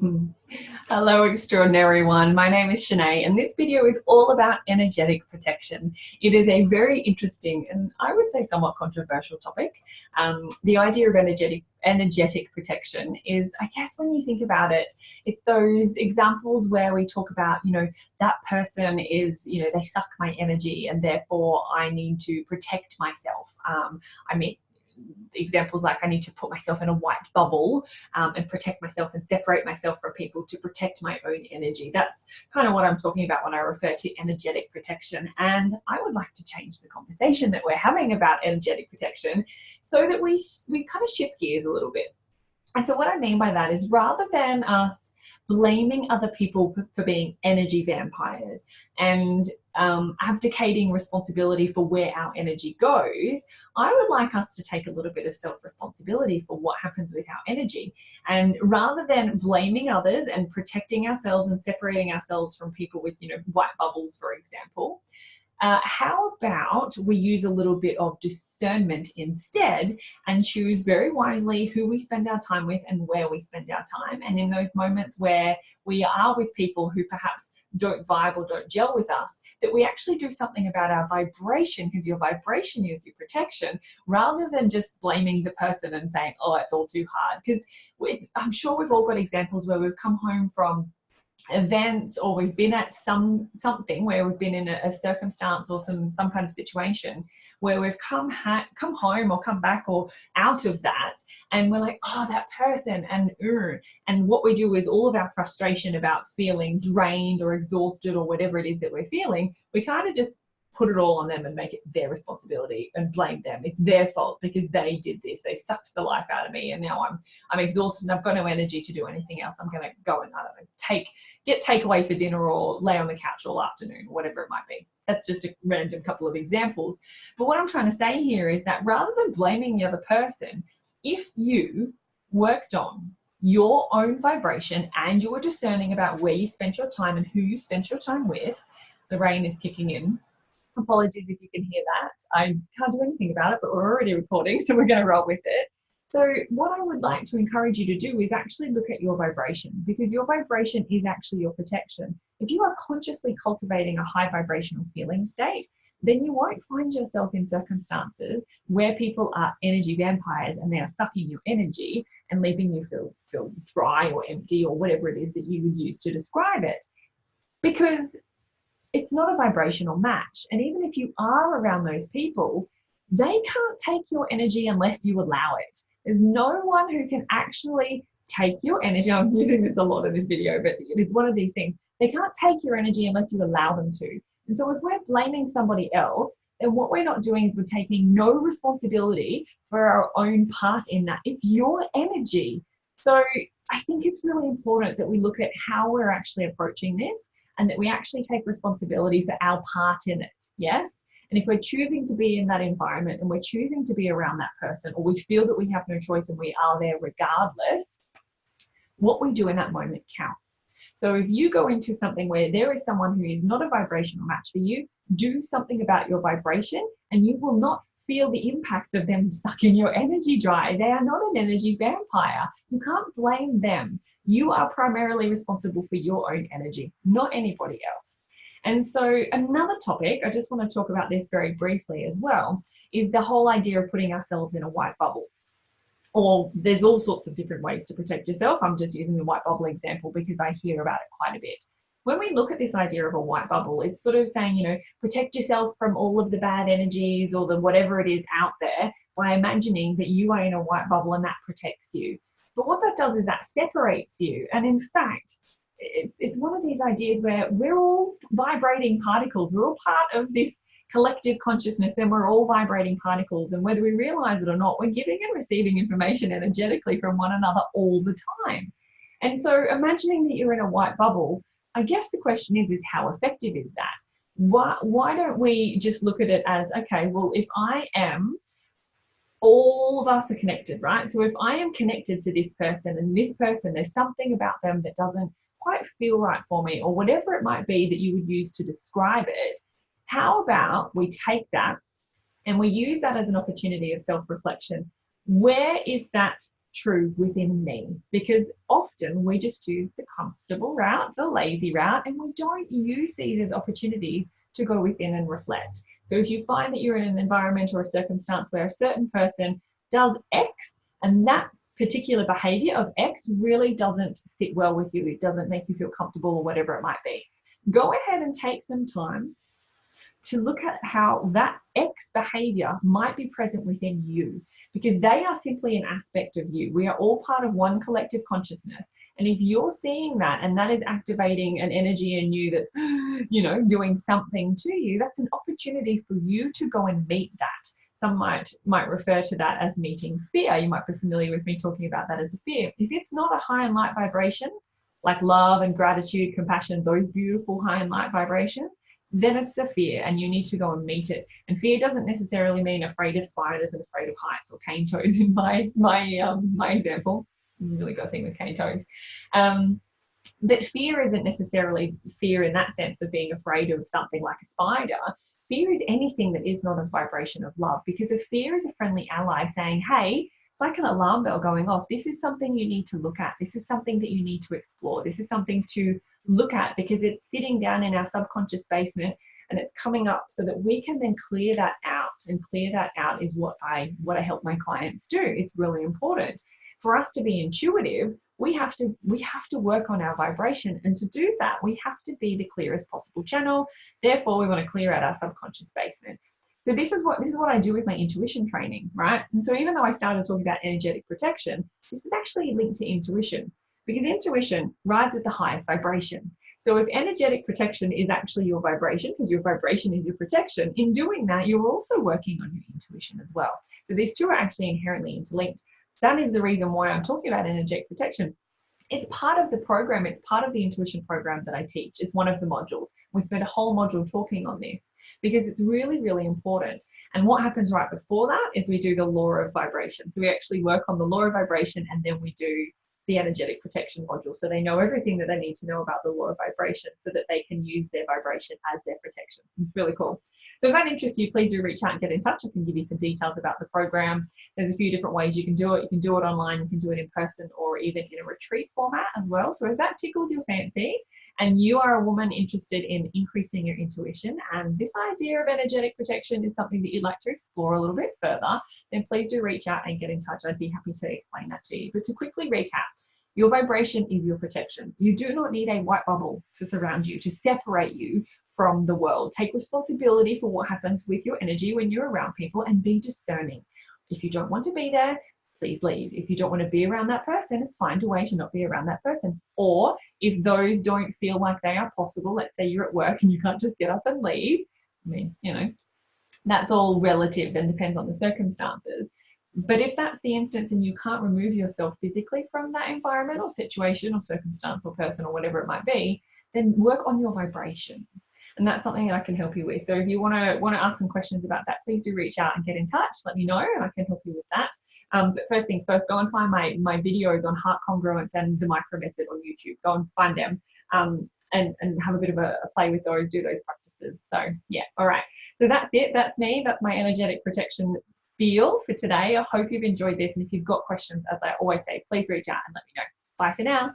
Mm. Hello, extraordinary one. My name is Chenae, and this video is all about energetic protection. It is a very interesting and I would say somewhat controversial topic. The idea of energetic protection is, I guess, when you think about it, it's those examples where we talk about, that person is, they suck my energy, and therefore I need to protect myself. I mean, examples like I need to put myself in a white bubble and protect myself and separate myself from people to protect my own energy. That's kind of what I'm talking about when I refer to energetic protection. And I would like to change the conversation that we're having about energetic protection so that we kind of shift gears a little bit. And so what I mean by that is, rather than us blaming other people for being energy vampires and abdicating responsibility for where our energy goes, I would like us to take a little bit of self-responsibility for what happens with our energy. And rather than blaming others and protecting ourselves and separating ourselves from people with, white bubbles, for example, how about we use a little bit of discernment instead and choose very wisely who we spend our time with and where we spend our time. And in those moments where we are with people who perhaps don't vibe or don't gel with us, that we actually do something about our vibration, because your vibration is your protection, rather than just blaming the person and saying, oh, it's all too hard. Because I'm sure we've all got examples where we've come home from events, or we've been at something where we've been in a circumstance or some kind of situation where we've come home or come back or out of that, and we're like, oh, that person, and what we do is all of our frustration about feeling drained or exhausted or whatever it is that we're feeling, we kind of just put it all on them and make it their responsibility and blame them. It's their fault because they did this. They sucked the life out of me, and now I'm exhausted and I've got no energy to do anything else. I'm going to go and, I don't know, get takeaway for dinner or lay on the couch all afternoon, whatever it might be. That's just a random couple of examples. But what I'm trying to say here is that rather than blaming the other person, if you worked on your own vibration and you were discerning about where you spent your time and who you spent your time with, the rain is kicking in. Apologies if you can hear that. I can't do anything about it, but we're already recording, so we're going to roll with it. So what I would like to encourage you to do is actually look at your vibration, because your vibration is actually your protection. If you are consciously cultivating a high vibrational feeling state, then you won't find yourself in circumstances where people are energy vampires and they are sucking your energy and leaving you feel dry or empty or whatever it is that you would use to describe it. Because it's not a vibrational match. And even if you are around those people, they can't take your energy unless you allow it. There's no one who can actually take your energy. I'm using this a lot in this video, but it's one of these things. They can't take your energy unless you allow them to. And so if we're blaming somebody else, then what we're not doing is we're taking no responsibility for our own part in that. It's your energy. So I think it's really important that we look at how we're actually approaching this, and that we actually take responsibility for our part in it, yes? And if we're choosing to be in that environment and we're choosing to be around that person, or we feel that we have no choice and we are there regardless, what we do in that moment counts. So if you go into something where there is someone who is not a vibrational match for you, do something about your vibration and you will not feel the impacts of them sucking your energy dry. They are not an energy vampire. You can't blame them. You are primarily responsible for your own energy, not anybody else. And so another topic, I just want to talk about this very briefly as well, is the whole idea of putting ourselves in a white bubble. Or there's all sorts of different ways to protect yourself. I'm just using the white bubble example because I hear about it quite a bit. When we look at this idea of a white bubble, it's sort of saying, protect yourself from all of the bad energies or the whatever it is out there by imagining that you are in a white bubble and that protects you. But what that does is that separates you. And in fact, it's one of these ideas where we're all vibrating particles. We're all part of this collective consciousness, and we're all vibrating particles. And whether we realize it or not, we're giving and receiving information energetically from one another all the time. And so imagining that you're in a white bubble, I guess the question is how effective is that? Why don't we just look at it as, okay, well, if I am, all of us are connected, right? So if I am connected to this person and this person, there's something about them that doesn't quite feel right for me, or whatever it might be that you would use to describe it, how about we take that and we use that as an opportunity of self-reflection? Where is that true within me, because often we just use the comfortable route, the lazy route, and we don't use these as opportunities to go within and reflect. So if you find that you're in an environment or a circumstance where a certain person does X, and that particular behavior of X really doesn't sit well with you, it doesn't make you feel comfortable or whatever it might be, go ahead and take some time to look at how that X behavior might be present within you, because they are simply an aspect of you. We are all part of one collective consciousness. And if you're seeing that and that is activating an energy in you that's, doing something to you, that's an opportunity for you to go and meet that. Some might refer to that as meeting fear. You might be familiar with me talking about that as a fear. If it's not a high and light vibration, like love and gratitude, compassion, those beautiful high and light vibrations, then it's a fear and you need to go and meet it. And fear doesn't necessarily mean afraid of spiders and afraid of heights or cane toads in my example. I've really got a thing with cane toads. But fear isn't necessarily fear in that sense of being afraid of something like a spider. Fear is anything that is not a vibration of love, because a fear is a friendly ally saying, hey, it's like an alarm bell going off. This is something you need to look at. This is something that you need to explore. This is something to look at, because it's sitting down in our subconscious basement and it's coming up so that we can then clear that out. And clear that out is what I help my clients do. It's really important. For us to be intuitive, we have to work on our vibration, and to do that, we have to be the clearest possible channel. Therefore, we want to clear out our subconscious basement. So this is what I do with my intuition training, right? And so even though I started talking about energetic protection, this is actually linked to intuition, because intuition rides with the highest vibration. So if energetic protection is actually your vibration, because your vibration is your protection, in doing that, you're also working on your intuition as well. So these two are actually inherently interlinked. That is the reason why I'm talking about energetic protection. It's part of the program. It's part of the intuition program that I teach. It's one of the modules. We spent a whole module talking on this because it's really, really important. And what happens right before that is we do the law of vibration. So we actually work on the law of vibration, and then we do the energetic protection module. So they know everything that they need to know about the law of vibration so that they can use their vibration as their protection. It's really cool. So if that interests you, please do reach out and get in touch. I can give you some details about the program. There's a few different ways you can do it. You can do it online, you can do it in person, or even in a retreat format as well. So if that tickles your fancy and you are a woman interested in increasing your intuition, and this idea of energetic protection is something that you'd like to explore a little bit further, then please do reach out and get in touch. I'd be happy to explain that to you. But to quickly recap, your vibration is your protection. You do not need a white bubble to surround you, to separate you from the world. Take responsibility for what happens with your energy when you're around people, and be discerning. If you don't want to be there, please leave. If you don't want to be around that person, find a way to not be around that person. Or if those don't feel like they are possible, let's say you're at work and you can't just get up and leave. I mean, that's all relative and depends on the circumstances. But if that's the instance and you can't remove yourself physically from that environment or situation or circumstance or person or whatever it might be, then work on your vibration. And that's something that I can help you with. So if you want to ask some questions about that, please do reach out and get in touch. Let me know and I can help you with that. But first things first, go and find my videos on heart congruence and the micro method on YouTube. Go and find them and have a bit of a play with those, do those practices. So yeah, all right. So that's it. That's me. That's my energetic protection spiel for today. I hope you've enjoyed this. And if you've got questions, as I always say, please reach out and let me know. Bye for now.